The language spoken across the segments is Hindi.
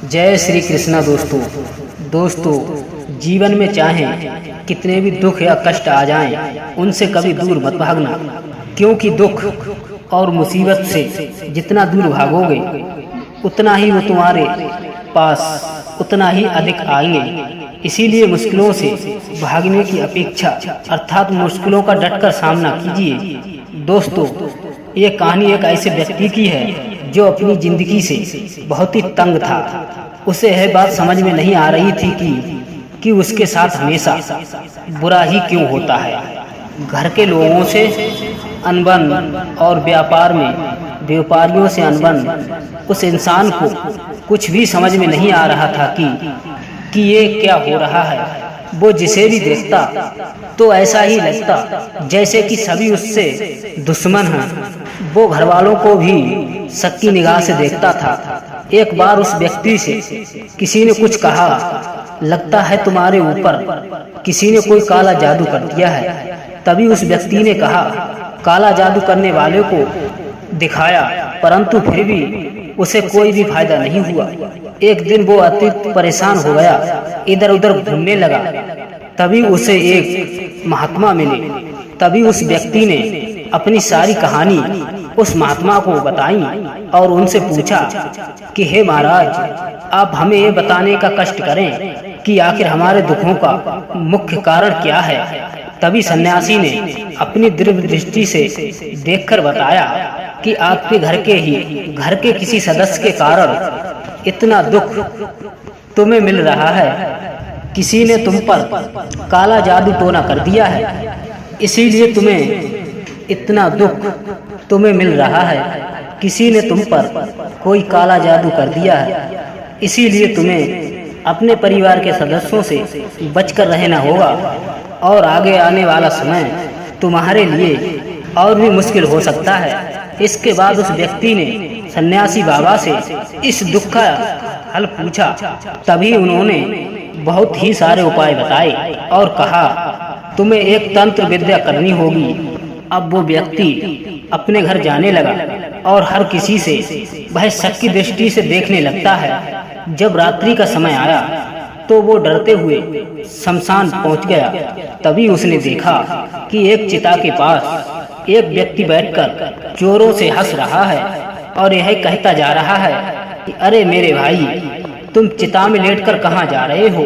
जय श्री कृष्णा। दोस्तों जीवन में चाहे कितने भी दुख या कष्ट आ जाएं, उनसे कभी दूर मत भागना, क्योंकि दुख और मुसीबत से जितना दूर भागोगे उतना ही वो तुम्हारे पास उतना ही अधिक आएंगे। इसीलिए मुश्किलों से भागने की अपेक्षा अर्थात मुश्किलों का डटकर सामना कीजिए। दोस्तों, ये कहानी एक ऐसे व्यक्ति की है जो अपनी जिंदगी से बहुत ही तंग था। उसे यह बात समझ में नहीं आ रही थी कि उसके साथ हमेशा बुरा ही क्यों होता है। घर के लोगों से अनबन और व्यापार में व्यापारियों से अनबन उस इंसान को कुछ भी समझ में नहीं आ रहा था कि ये क्या हो रहा है। वो जिसे भी देखता तो ऐसा ही लगता जैसे कि सभी उससे दुश्मन हैं। वो घर वालों को भी शक की निगाह से देखता था। एक बार उस व्यक्ति से किसी ने कुछ कहा, लगता है तुम्हारे ऊपर किसी ने कोई काला जादू कर दिया है। तभी उस व्यक्ति ने कहा, काला जादू करने वाले को दिखाया, परंतु फिर भी उसे कोई भी फायदा नहीं हुआ। एक दिन वो अत्यंत परेशान हो गया, इधर उधर घूमने लगा। तभी उसे एक महात्मा मिले। तभी उस व्यक्ति ने अपनी सारी कहानी उस महात्मा को बताई और उनसे पूछा कि हे महाराज, आप हमें ये बताने का कष्ट करें कि आखिर हमारे दुखों का मुख्य कारण क्या है। तभी सन्यासी ने अपनी दिव्य दृष्टि से देखकर बताया कि आपके घर के किसी सदस्य के कारण इतना दुख तुम्हें मिल रहा है। किसी ने तुम पर काला जादू टोना कर दिया है, इसीलिए तुम्हें इतना दुख तुम्हें मिल रहा है। किसी ने तुम पर कोई काला जादू कर दिया है, इसीलिए तुम्हें अपने परिवार के सदस्यों से बचकर रहना होगा और आगे आने वाला समय तुम्हारे लिए और भी मुश्किल हो सकता है। इसके बाद उस व्यक्ति ने सन्यासी बाबा से इस दुख का हल पूछा। तभी उन्होंने बहुत ही सारे उपाय बताए और कहा, तुम्हें एक तंत्र विद्या करनी होगी। अब वो व्यक्ति अपने घर जाने लगा और हर किसी से वह शक की दृष्टि से देखने लगता है। जब रात्रि का समय आया तो वो डरते हुए शमशान पहुंच गया। तभी उसने देखा कि एक चिता के पास एक व्यक्ति बैठकर जोरों से हंस रहा है और यह कहता जा रहा है कि अरे मेरे भाई, तुम चिता में लेटकर कहाँ जा रहे हो?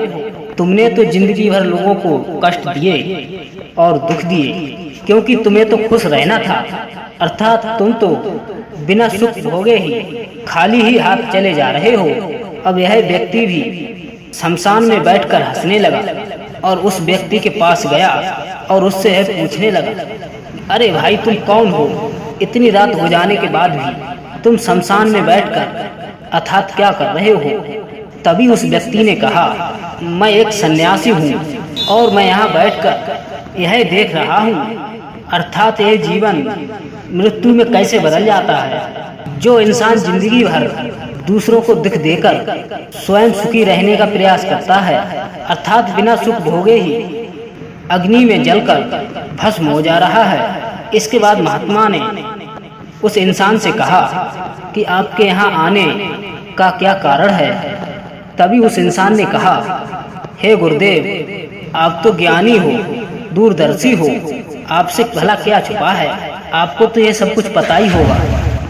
तुमने तो जिंदगी भर लोगों को कष्ट दिए और दुख दिए, क्योंकि तुम्हें तो खुश रहना था। अर्थात तुम तो बिना सुख भोगे ही खाली ही हाथ चले जा रहे हो। अब यह व्यक्ति भी शमशान में बैठकर हंसने लगा और उस व्यक्ति के पास गया और उससे यह पूछने लगा, अरे भाई, तुम कौन हो? इतनी रात हो जाने के बाद भी तुम शमशान में बैठकर अर्थात क्या कर रहे हो? तभी उस व्यक्ति ने कहा, मैं एक सन्यासी हूँ और मैं यहाँ बैठकर यह देख रहा हूँ अर्थात ये जीवन मृत्यु में कैसे बदल जाता है। जो इंसान जिंदगी भर दूसरों को दुख देकर स्वयं सुखी रहने का प्रयास करता है, अर्थात बिना सुख भोगे ही अग्नि में जलकर भस्म हो जा रहा है। इसके बाद महात्मा ने उस इंसान से कहा कि आपके यहाँ आने का क्या कारण है? तभी उस इंसान ने कहा, हे गुरुदेव, आप तो ज्ञानी हो, दूरदर्शी हो, आपसे भला क्या छुपा है? आपको तो ये सब कुछ पता ही होगा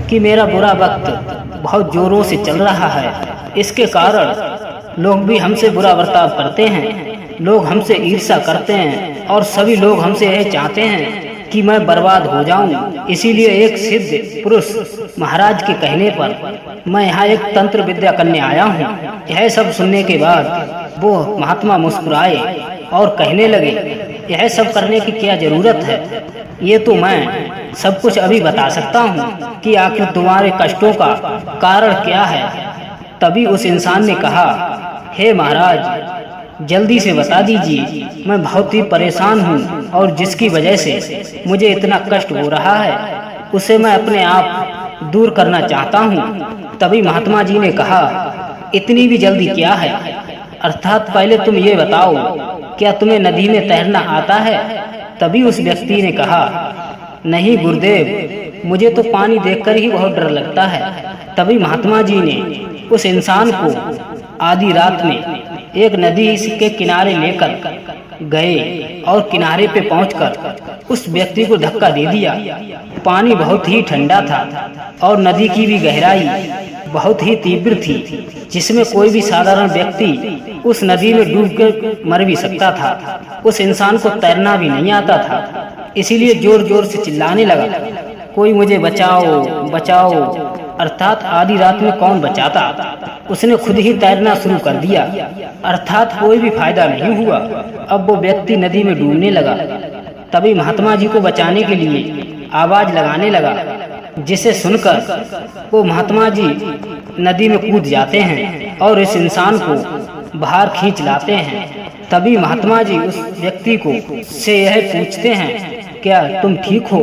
कि मेरा बुरा वक्त बहुत जोरों से चल रहा है। इसके कारण लोग भी हमसे बुरा बर्ताव करते हैं, लोग हमसे ईर्ष्या करते हैं और सभी लोग हमसे यह चाहते हैं कि मैं बर्बाद हो जाऊं। इसीलिए एक सिद्ध पुरुष महाराज के कहने पर मैं यहाँ एक तंत्र विद्या करने आया हूँ। यह सब सुनने के बाद वो महात्मा मुस्कुराए और कहने लगे, यह सब करने की क्या जरूरत है? ये तो मैं सब कुछ अभी बता सकता हूँ कि आखिर तुम्हारे कष्टों का कारण क्या है। तभी उस इंसान ने कहा, हे महाराज, जल्दी से बता दीजिए, मैं बहुत ही परेशान हूँ और जिसकी वजह से मुझे इतना कष्ट हो रहा है उसे मैं अपने आप दूर करना चाहता हूँ। तभी महात्मा जी ने कहा, इतनी भी जल्दी क्या है? अर्थात पहले तुम ये बताओ, क्या तुम्हें नदी में तैरना आता है? तभी उस व्यक्ति ने कहा, नहीं गुरुदेव, मुझे तो पानी देखकर ही बहुत डर लगता है। तभी महात्मा जी ने उस इंसान को आधी रात में एक नदी इसके किनारे लेकर गए और किनारे पे पहुंचकर उस व्यक्ति को धक्का दे दिया। पानी बहुत ही ठंडा था और नदी की भी गहराई बहुत ही तीव्र थी, जिसमें कोई भी साधारण व्यक्ति उस नदी में डूबकर मर भी सकता था। उस इंसान को तैरना भी नहीं आता था, इसीलिए जोर जोर से चिल्लाने लगा, कोई मुझे बचाओ बचाओ। अर्थात आधी रात में कौन बचाता। उसने खुद ही तैरना शुरू कर दिया, अर्थात कोई भी फायदा नहीं हुआ। अब वो व्यक्ति नदी में डूबने लगा। तभी महात्मा जी को बचाने के लिए आवाज लगाने लगा, जिसे सुनकर वो महात्मा जी नदी में कूद जाते हैं और इस इंसान को बाहर खींच लाते हैं। तभी महात्मा जी उस व्यक्ति को से यह पूछते हैं, क्या तुम ठीक हो?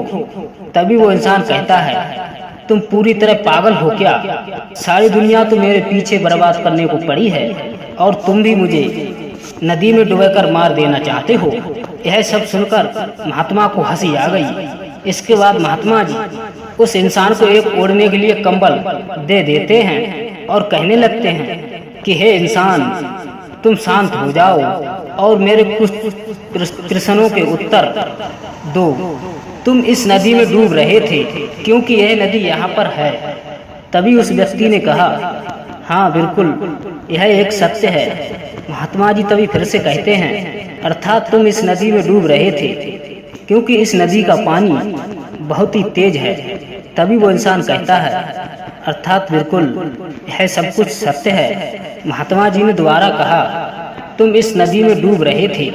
तभी वो इंसान कहता है, तुम पूरी तरह पागल हो क्या? सारी दुनिया तो मेरे पीछे बर्बाद करने को पड़ी है और तुम भी मुझे नदी में डुबाकर मार देना चाहते हो। यह सब सुनकर महात्मा को हंसी आ गई। इसके बाद महात्मा जी उस इंसान को एक ओढ़ने के लिए कंबल दे देते हैं और कहने लगते हैं कि हे इंसान, तुम शांत हो जाओ और मेरे कुछ प्रश्नों के उत्तर दो। तुम इस नदी में डूब रहे थे क्योंकि यह नदी यहाँ पर है। तभी उस व्यक्ति ने कहा, हाँ बिल्कुल, यह एक सत्य है। महात्मा जी तभी फिर से कहते हैं, अर्थात तुम इस नदी में डूब रहे थे क्योंकि इस नदी का पानी बहुत ही तेज है। तभी वो इंसान कहता है, अर्थात बिल्कुल, यह सब कुछ सत्य है। महात्मा जी ने दोबारा कहा, तुम इस नदी में डूब रहे थे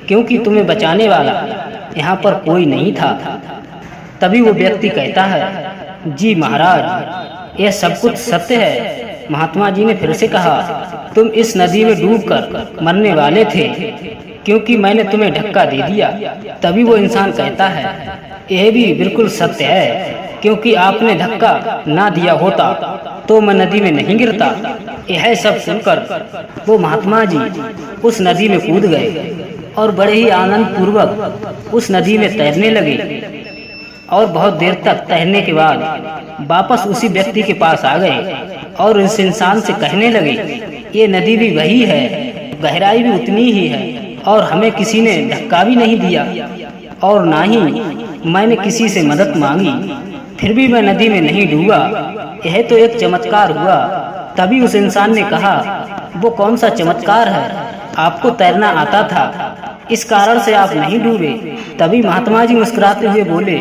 क्योंकि तुम्हें बचाने वाला यहाँ पर कोई नहीं था। तभी वो व्यक्ति कहता है, जी महाराज, यह सब कुछ सत्य है। महात्मा जी ने फिर से कहा, तुम इस नदी में डूबकर मरने वाले थे क्योंकि मैंने तुम्हें धक्का दे दिया। तभी वो इंसान कहता है, यह भी बिल्कुल सत्य है क्योंकि आपने धक्का ना दिया होता तो मैं नदी में नहीं गिरता। यह सब सुनकर वो महात्मा जी उस नदी में कूद गए और बड़े ही आनंद पूर्वक उस नदी में तैरने लगे और बहुत देर तक तैरने के बाद वापस उसी व्यक्ति के पास आ गए और इस इंसान से कहने लगे, ये नदी भी वही है, गहराई भी उतनी ही है और हमें किसी ने धक्का भी नहीं दिया और ना ही मैंने किसी से मदद मांगी, फिर भी मैं नदी में नहीं डूबा। यह तो एक चमत्कार हुआ। तभी उस इंसान ने कहा, वो कौन सा चमत्कार है? आपको तैरना आता था, इस कारण से आप नहीं डूबे। तभी महात्मा जी मुस्कुराते हुए बोले,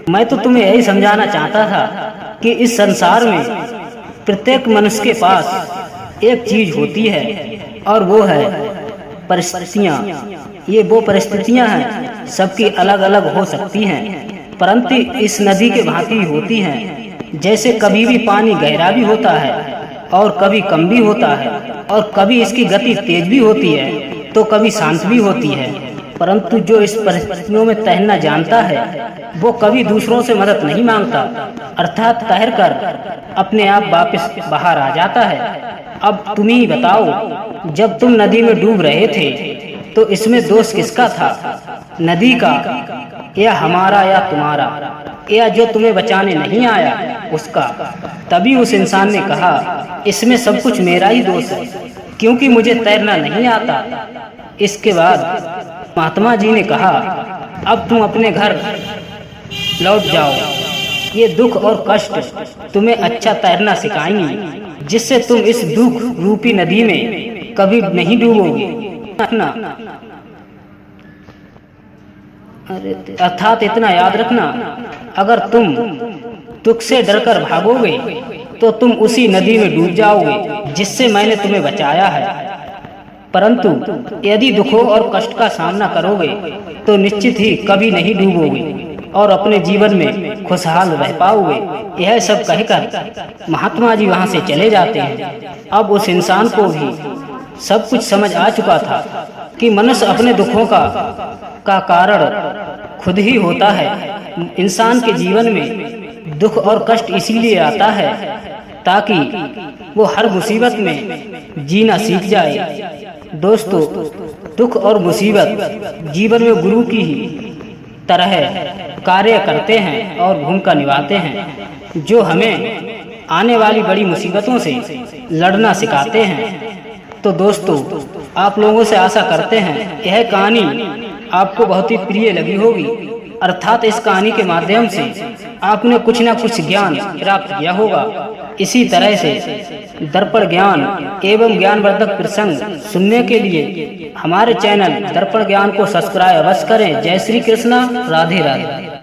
मैं तो तुम्हें यही समझाना चाहता था कि इस संसार में प्रत्येक मनुष्य के पास एक चीज होती है और वो है परिस्थितियाँ। ये वो परिस्थितियाँ हैं, सबकी अलग अलग हो सकती हैं, परंतु इस नदी के भांति होती हैं। जैसे कभी भी पानी गहरा भी होता है और कभी कम भी होता है और कभी इसकी गति तेज भी होती है तो कभी शांत भी होती है, परंतु जो इस परिस्थितियों में तैरना जानता है वो कभी दूसरों से मदद नहीं मांगता, अर्थात तैर कर अपने आप वापस बाहर आ जाता है। अब तुम ही बताओ, जब तुम नदी में डूब रहे थे तो इसमें दोष किसका था? नदी का या हमारा या तुम्हारा, या जो तुम्हें बचाने नहीं आया उसका? तभी उस इंसान ने कहा, इसमें सब कुछ मेरा ही दोष है क्योंकि मुझे तैरना नहीं आता। इसके बाद महात्मा जी ने कहा, अब तुम अपने घर लौट जाओ। ये दुख और कष्ट तुम्हें अच्छा तैरना सिखाएंगी, जिससे तुम इस दुख रूपी नदी में कभी नहीं डूबोगे। अर्थात इतना याद रखना, अगर तुम दुख से डरकर भागोगे तो तुम उसी नदी में डूब जाओगे जिससे मैंने तुम्हें बचाया है। परंतु यदि दुखों और कष्ट का सामना करोगे तो निश्चित ही कभी नहीं डूबोगे और अपने जीवन में खुशहाल रह पाओगे। यह सब कहकर महात्मा जी वहां से चले जाते हैं। अब उस इंसान को भी सब कुछ समझ आ चुका था कि मनुष्य अपने दुखों का कारण खुद ही होता है। इंसान के जीवन में दुख और कष्ट इसीलिए आता है ताकि वो हर मुसीबत में जीना सीख जाए। दोस्तों, दुख और मुसीबत जीवन में गुरु की ही तरह कार्य करते हैं और भूमिका निभाते हैं, जो हमें आने वाली बड़ी मुसीबतों से लड़ना सिखाते हैं। तो दोस्तों, आप लोगों से आशा करते हैं यह कहानी आपको बहुत ही प्रिय लगी होगी, अर्थात इस कहानी के माध्यम से आपने कुछ न कुछ ज्ञान प्राप्त किया होगा। इसी तरह से दर्पण ज्ञान एवं ज्ञानवर्धक प्रसंग सुनने के लिए हमारे चैनल दर्पण ज्ञान को सब्सक्राइब अवश्य करें। जय श्री कृष्णा, राधे राधे।